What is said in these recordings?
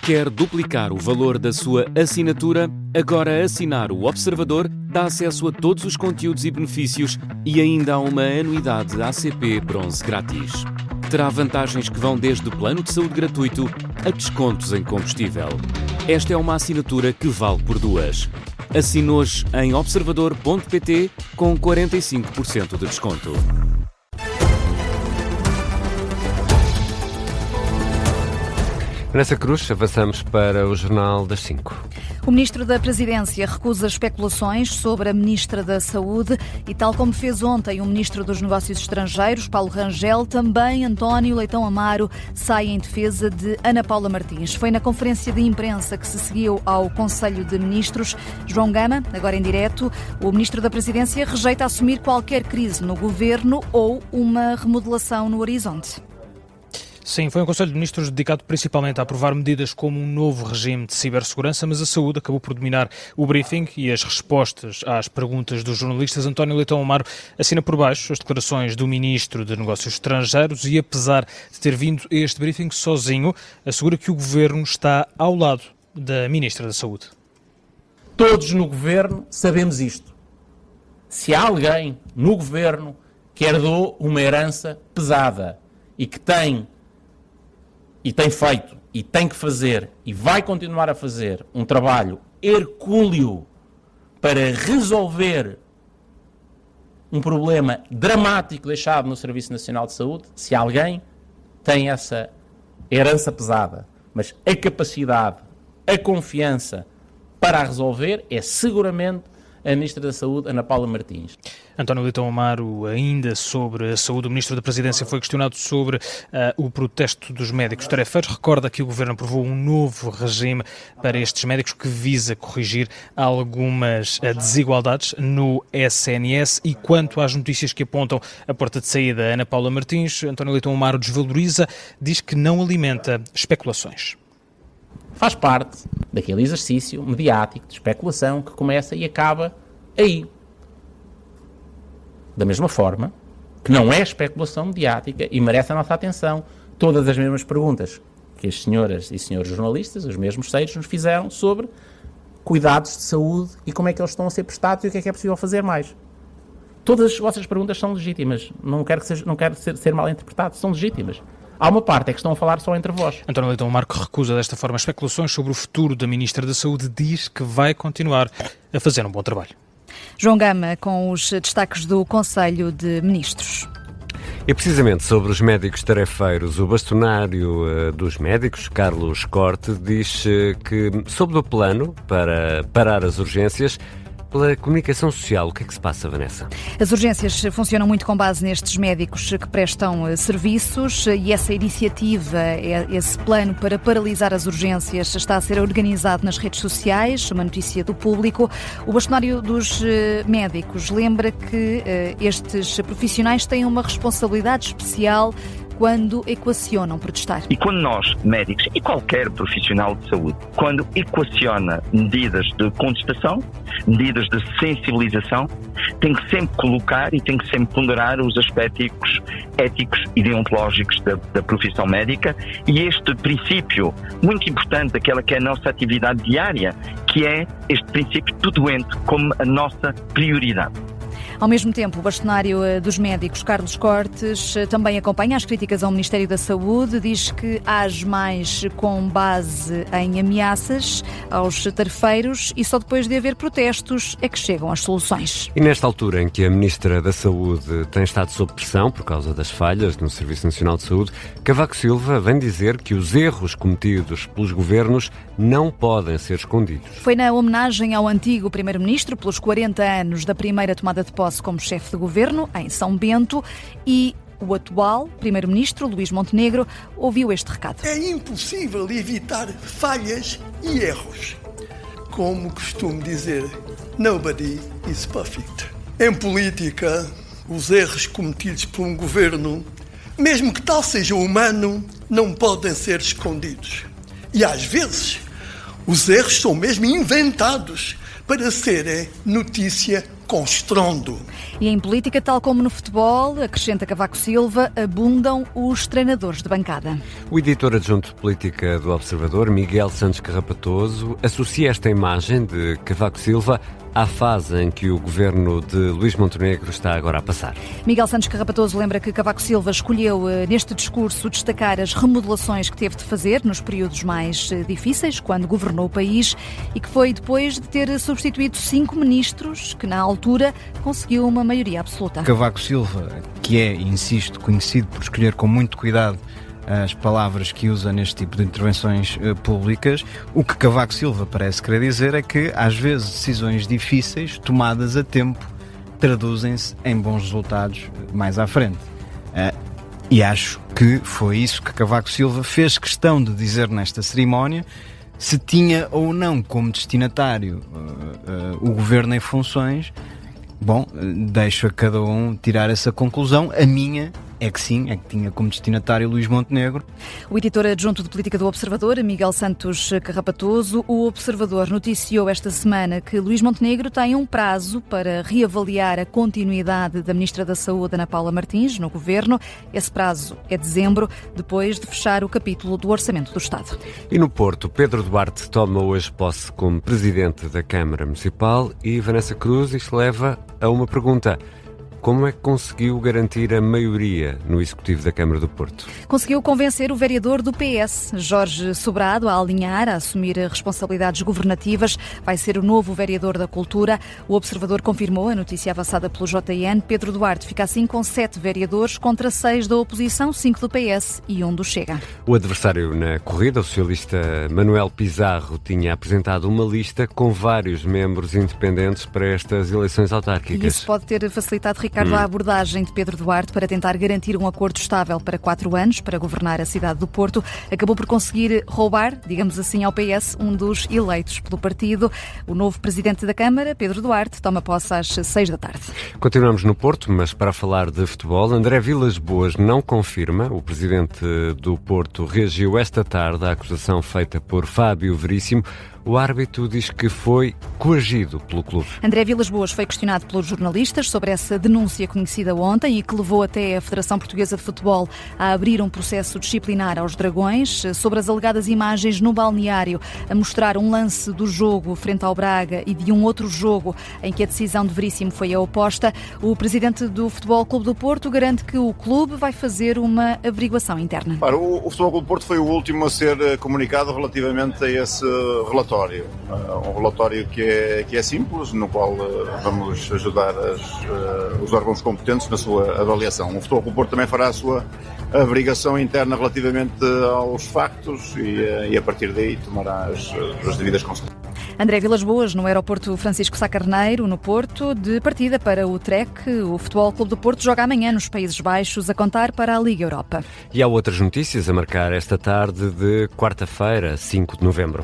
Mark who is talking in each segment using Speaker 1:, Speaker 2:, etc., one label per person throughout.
Speaker 1: Quer duplicar o valor da sua assinatura? Agora assinar o Observador dá acesso a todos os conteúdos e benefícios e ainda há uma anuidade ACP Bronze grátis. Terá vantagens que vão desde plano de saúde gratuito a descontos em combustível. Esta é uma assinatura que vale por duas. Assine hoje em observador.pt com 45% de desconto.
Speaker 2: Vanessa Cruz, avançamos para o Jornal das 5.
Speaker 3: O Ministro da Presidência recusa especulações sobre a Ministra da Saúde e, tal como fez ontem o Ministro dos Negócios Estrangeiros, Paulo Rangel, também António Leitão Amaro sai em defesa de Ana Paula Martins. Foi na conferência de imprensa que se seguiu ao Conselho de Ministros. João Gama, agora em direto, o Ministro da Presidência rejeita assumir qualquer crise no Governo ou uma remodelação no horizonte.
Speaker 4: Sim, foi um Conselho de Ministros dedicado principalmente a aprovar medidas como um novo regime de cibersegurança, mas a saúde acabou por dominar o briefing e as respostas às perguntas dos jornalistas. António Leitão Amaro assina por baixo as declarações do Ministro de Negócios Estrangeiros e, apesar de ter vindo a este briefing sozinho, assegura que o Governo está ao lado da Ministra da Saúde.
Speaker 5: Todos no Governo sabemos isto. Se há alguém no Governo que herdou uma herança pesada e que tem feito, e tem que fazer, e vai continuar a fazer um trabalho hercúleo para resolver um problema dramático deixado no Serviço Nacional de Saúde, se alguém tem essa herança pesada, mas a capacidade, a confiança para a resolver, é seguramente a Ministra da Saúde, Ana Paula Martins.
Speaker 4: António Leitão Amaro, ainda sobre a saúde, o Ministro da Presidência foi questionado sobre o protesto dos médicos tarefeiros. Recorda que o Governo aprovou um novo regime para estes médicos que visa corrigir algumas desigualdades no SNS. E quanto às notícias que apontam a porta de saída Ana Paula Martins, António Leitão Amaro desvaloriza, diz que não alimenta especulações.
Speaker 5: Faz parte daquele exercício mediático de especulação que começa e acaba aí. Da mesma forma que não é especulação mediática e merece a nossa atenção todas as mesmas perguntas que as senhoras e senhores jornalistas, os mesmos seios, nos fizeram sobre cuidados de saúde e como é que eles estão a ser prestados e o que é possível fazer mais. Todas as vossas perguntas são legítimas, não quero ser mal interpretado, são legítimas. Há uma parte é que estão a falar só entre vós.
Speaker 4: António Leitão Amaro, que recusa desta forma especulações sobre o futuro da Ministra da Saúde, diz que vai continuar a fazer um bom trabalho.
Speaker 3: João Gama, com os destaques do Conselho de Ministros.
Speaker 2: E precisamente sobre os médicos tarefeiros, o bastonário dos médicos, Carlos Corte, diz que, sob o plano para parar as urgências, pela comunicação social, o que é que se passa, Vanessa?
Speaker 3: As urgências funcionam muito com base nestes médicos que prestam serviços e essa iniciativa, esse plano para paralisar as urgências está a ser organizado nas redes sociais, uma notícia do Público. O bastonário dos médicos lembra que estes profissionais têm uma responsabilidade especial quando equacionam protestar.
Speaker 6: E quando nós, médicos e qualquer profissional de saúde, quando equaciona medidas de contestação, medidas de sensibilização, tem que sempre colocar e tem que sempre ponderar os aspectos éticos e deontológicos da profissão médica e este princípio muito importante daquela que é a nossa atividade diária, que é este princípio do doente como a nossa prioridade.
Speaker 3: Ao mesmo tempo, o bastonário dos médicos, Carlos Cortes, também acompanha as críticas ao Ministério da Saúde, diz que age mais com base em ameaças aos tarefeiros e só depois de haver protestos é que chegam às soluções.
Speaker 2: E nesta altura em que a Ministra da Saúde tem estado sob pressão por causa das falhas no Serviço Nacional de Saúde, Cavaco Silva vem dizer que os erros cometidos pelos governos não podem ser escondidos.
Speaker 3: Foi na homenagem ao antigo Primeiro-Ministro pelos 40 anos da primeira tomada de posse como chefe de governo, em São Bento, e o atual Primeiro-Ministro, Luís Montenegro, ouviu este recado.
Speaker 7: É impossível evitar falhas e erros. Como costumo dizer, nobody is perfect. Em política, os erros cometidos por um governo, mesmo que tal seja humano, não podem ser escondidos. E às vezes, os erros são mesmo inventados para serem notícia com estrondo.
Speaker 3: E em política, tal como no futebol, acrescenta Cavaco Silva, abundam os treinadores de bancada.
Speaker 2: O editor adjunto de política do Observador, Miguel Santos Carrapatoso, associa esta imagem de Cavaco Silva à fase em que o governo de Luís Montenegro está agora a passar.
Speaker 3: Miguel Santos Carrapatoso lembra que Cavaco Silva escolheu neste discurso destacar as remodelações que teve de fazer nos períodos mais difíceis, quando governou o país, e que foi depois de ter substituído 5 ministros, que na altura conseguiu uma maioria absoluta.
Speaker 8: Cavaco Silva, que é, insisto, conhecido por escolher com muito cuidado as palavras que usa neste tipo de intervenções públicas, o que Cavaco Silva parece querer dizer é que, às vezes, decisões difíceis, tomadas a tempo, traduzem-se em bons resultados mais à frente. E acho que foi isso que Cavaco Silva fez questão de dizer nesta cerimónia, se tinha ou não como destinatário o governo em funções. Bom, deixo a cada um tirar essa conclusão. A minha é que sim, é que tinha como destinatário Luís Montenegro.
Speaker 3: O editor adjunto de política do Observador, Miguel Santos Carrapatoso, o Observador noticiou esta semana que Luís Montenegro tem um prazo para reavaliar a continuidade da Ministra da Saúde, Ana Paula Martins, no governo. Esse prazo é dezembro, depois de fechar o capítulo do Orçamento do Estado.
Speaker 2: E no Porto, Pedro Duarte toma hoje posse como Presidente da Câmara Municipal e Vanessa Cruz, isto leva a uma pergunta. Como é que conseguiu garantir a maioria no Executivo da Câmara do Porto?
Speaker 3: Conseguiu convencer o vereador do PS, Jorge Sobrado, a alinhar, a assumir responsabilidades governativas. Vai ser o novo vereador da Cultura. O Observador confirmou a notícia avançada pelo JN. Pedro Duarte fica assim com 7 vereadores contra 6 da oposição, 5 do PS e 1 do Chega.
Speaker 2: O adversário na corrida, o socialista Manuel Pizarro, tinha apresentado uma lista com vários membros independentes para estas eleições autárquicas.
Speaker 3: E isso pode ter facilitado, Ricardo, a abordagem de Pedro Duarte para tentar garantir um acordo estável para 4 anos para governar a cidade do Porto. Acabou por conseguir roubar, digamos assim, ao PS um dos eleitos pelo partido. O novo Presidente da Câmara, Pedro Duarte, toma posse às 6 da tarde.
Speaker 2: Continuamos no Porto, mas para falar de futebol, André Vilas-Boas não confirma. O Presidente do Porto reagiu esta tarde à acusação feita por Fábio Veríssimo. O árbitro diz que foi coagido pelo clube.
Speaker 3: André Vilas-Boas foi questionado pelos jornalistas sobre essa denúncia conhecida ontem e que levou até a Federação Portuguesa de Futebol a abrir um processo disciplinar aos Dragões sobre as alegadas imagens no balneário a mostrar um lance do jogo frente ao Braga e de um outro jogo em que a decisão de Veríssimo foi a oposta. O presidente do Futebol Clube do Porto garante que o clube vai fazer uma averiguação interna.
Speaker 9: O Futebol Clube do Porto foi o último a ser comunicado relativamente a esse relatório. Um relatório que é simples, no qual vamos ajudar os órgãos competentes na sua avaliação. O Futebol Clube do Porto também fará a sua averiguação interna relativamente aos factos e a partir daí tomará as devidas consequências.
Speaker 3: André Vilas-Boas, no aeroporto Francisco Sá Carneiro, no Porto, de partida para o Trek. O Futebol Clube do Porto joga amanhã nos Países Baixos, a contar para a Liga Europa.
Speaker 2: E há outras notícias a marcar esta tarde de quarta-feira, 5 de novembro.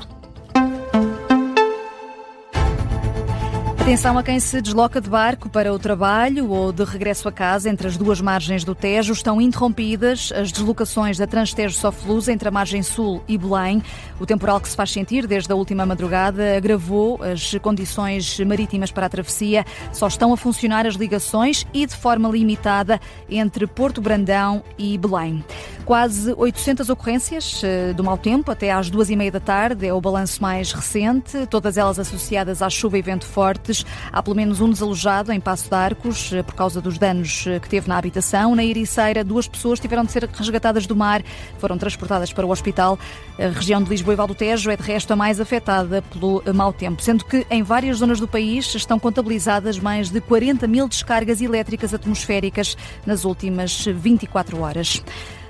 Speaker 3: Atenção a quem se desloca de barco para o trabalho ou de regresso a casa entre as duas margens do Tejo. Estão interrompidas as deslocações da Transtejo-Sofluz entre a margem sul e Belém. O temporal que se faz sentir desde a última madrugada agravou as condições marítimas para a travessia. Só estão a funcionar as ligações e de forma limitada entre Porto Brandão e Belém. Quase 800 ocorrências do mau tempo até às 2h30 da tarde. É o balanço mais recente, todas elas associadas à chuva e vento fortes. Há pelo menos um desalojado em Paço de Arcos por causa dos danos que teve na habitação. Na Ericeira, 2 pessoas tiveram de ser resgatadas do mar, foram transportadas para o hospital. A região de Lisboa e Val do Tejo é de resto a mais afetada pelo mau tempo, sendo que em várias zonas do país estão contabilizadas mais de 40.000 descargas elétricas atmosféricas nas últimas 24 horas.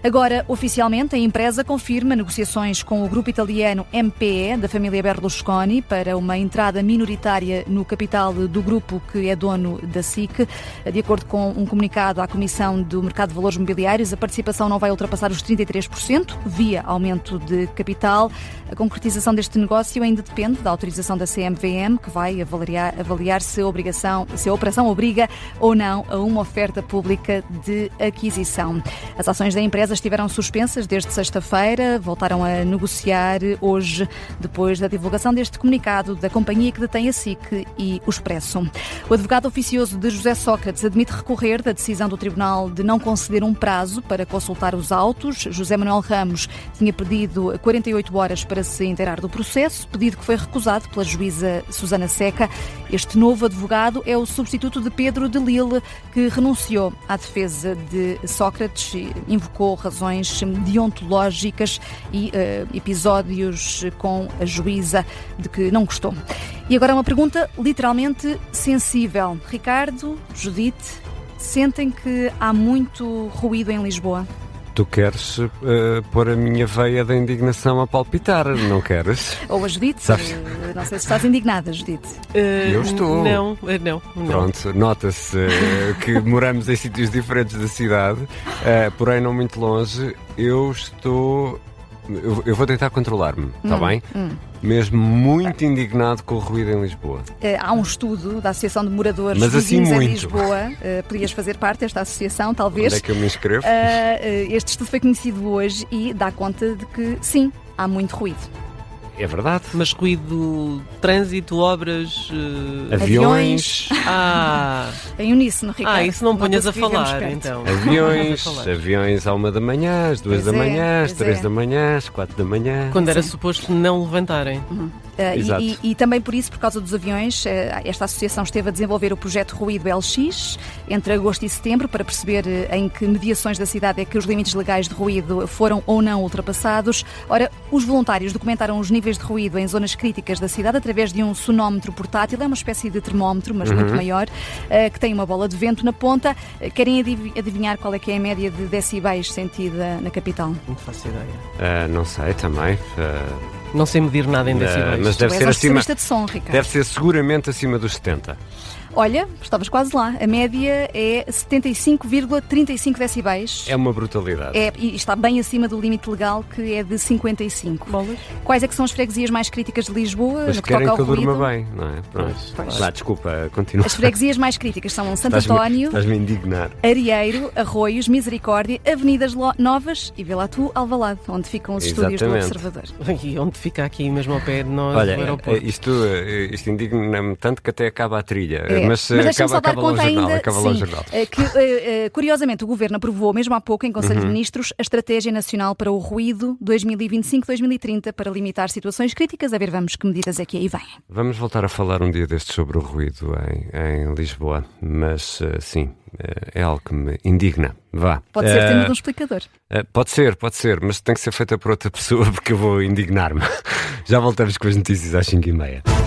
Speaker 3: Agora, oficialmente, a empresa confirma negociações com o grupo italiano MPE, da família Berlusconi, para uma entrada minoritária no capital do grupo que é dono da SIC. De acordo com um comunicado à Comissão do Mercado de Valores Mobiliários, a participação não vai ultrapassar os 33%, via aumento de capital. A concretização deste negócio ainda depende da autorização da CMVM, que vai avaliar se a operação obriga ou não a uma oferta pública de aquisição. As ações da empresa conversas estiveram suspensas desde sexta-feira, voltaram a negociar hoje, depois da divulgação deste comunicado da companhia que detém a SIC e o Expresso. O advogado oficioso de José Sócrates admite recorrer da decisão do Tribunal de não conceder um prazo para consultar os autos. José Manuel Ramos tinha pedido 48 horas para se inteirar do processo, pedido que foi recusado pela juíza Susana Seca. Este novo advogado é o substituto de Pedro de Lille, que renunciou à defesa de Sócrates e invocou razões deontológicas e episódios com a juíza de que não gostou. E agora uma pergunta literalmente sensível. Ricardo, Judite, sentem que há muito ruído em Lisboa?
Speaker 2: Tu queres pôr a minha veia da indignação a palpitar, não queres?
Speaker 3: Ou a Judite? Não sei se estás indignada, Judite.
Speaker 2: Eu estou.
Speaker 10: Não.
Speaker 2: Pronto, nota-se que moramos em sítios diferentes da cidade, porém não muito longe. Eu vou tentar controlar-me, está bem? Mesmo muito indignado com o ruído em Lisboa.
Speaker 3: Há um estudo da Associação de Moradores
Speaker 2: Mas assim
Speaker 3: Vizinhos em
Speaker 2: muito.
Speaker 3: Lisboa. Podias fazer parte desta associação, talvez.
Speaker 2: Onde é que eu me inscrevo?
Speaker 3: Este estudo foi conhecido hoje e dá conta de que, sim, há muito ruído.
Speaker 2: É verdade.
Speaker 10: Mas ruído, trânsito, obras...
Speaker 2: Aviões.
Speaker 3: Em uníssono, Ricardo.
Speaker 10: Isso não ponhas a
Speaker 3: conseguimos
Speaker 10: falar,
Speaker 3: perto.
Speaker 10: então.
Speaker 2: Aviões à 1 da manhã, às 2
Speaker 3: Pois
Speaker 2: da manhã, às
Speaker 3: pois
Speaker 2: 3 da manhã, às 4 da manhã.
Speaker 10: Quando era suposto não levantarem.
Speaker 2: Exato.
Speaker 3: E também por isso, por causa dos aviões, esta associação esteve a desenvolver o projeto Ruído LX entre agosto e setembro para perceber em que mediações da cidade é que os limites legais de ruído foram ou não ultrapassados. Ora, os voluntários documentaram os níveis de ruído em zonas críticas da cidade através de um sonómetro portátil, é uma espécie de termómetro, mas muito maior, que tem uma bola de vento na ponta. Querem adivinhar qual é que é a média de decibéis sentida na capital?
Speaker 10: Não faço ideia.
Speaker 2: Não sei também.
Speaker 10: Não sei medir nada em decibéis.
Speaker 2: Mas
Speaker 3: Tu
Speaker 2: deve
Speaker 3: és
Speaker 2: ser
Speaker 3: um
Speaker 2: acima.
Speaker 3: especialista de som, Ricardo.
Speaker 2: Deve ser seguramente acima dos 70.
Speaker 3: Olha, estavas quase lá. A média é 75,35 decibéis.
Speaker 2: É uma brutalidade.
Speaker 3: E está bem acima do limite legal, que é de 55.
Speaker 10: Bolas?
Speaker 3: Quais é que são as freguesias mais críticas de Lisboa?
Speaker 2: Mas
Speaker 3: no que
Speaker 2: querem
Speaker 3: toca
Speaker 2: que eu
Speaker 3: ao ruído?
Speaker 2: durma bem, não é? Pronto.
Speaker 3: Pois.
Speaker 2: Vá, desculpa, continua.
Speaker 3: As freguesias mais críticas são Santo António,
Speaker 2: Estás-me a indignar.
Speaker 3: Arieiro, Arroios, Misericórdia, Avenidas Novas e vê lá tu, Alvalade, onde ficam os estúdios do
Speaker 2: Exatamente.
Speaker 3: Observador.
Speaker 10: E onde fica aqui mesmo ao pé de nós,
Speaker 2: Olha,
Speaker 10: do aeroporto.
Speaker 2: isto indigna-me tanto que até acaba a trilha.
Speaker 3: É,
Speaker 2: Mas
Speaker 3: deixa-me só dar
Speaker 2: acaba lá o
Speaker 3: conta
Speaker 2: jornal.
Speaker 3: ainda,
Speaker 2: Acaba lá o
Speaker 3: sim,
Speaker 2: jornal.
Speaker 3: que curiosamente o Governo aprovou mesmo há pouco em Conselho de Ministros a Estratégia Nacional para o Ruído 2025-2030 para limitar situações críticas. A ver, vamos, que medidas é que aí vêm.
Speaker 2: Vamos voltar a falar um dia destes sobre o ruído em Lisboa, mas sim, é algo que me indigna. Vá.
Speaker 3: Pode ser tema de um explicador.
Speaker 2: Pode ser, mas tem que ser feita por outra pessoa porque eu vou indignar-me. Já voltamos com as notícias às 5h30.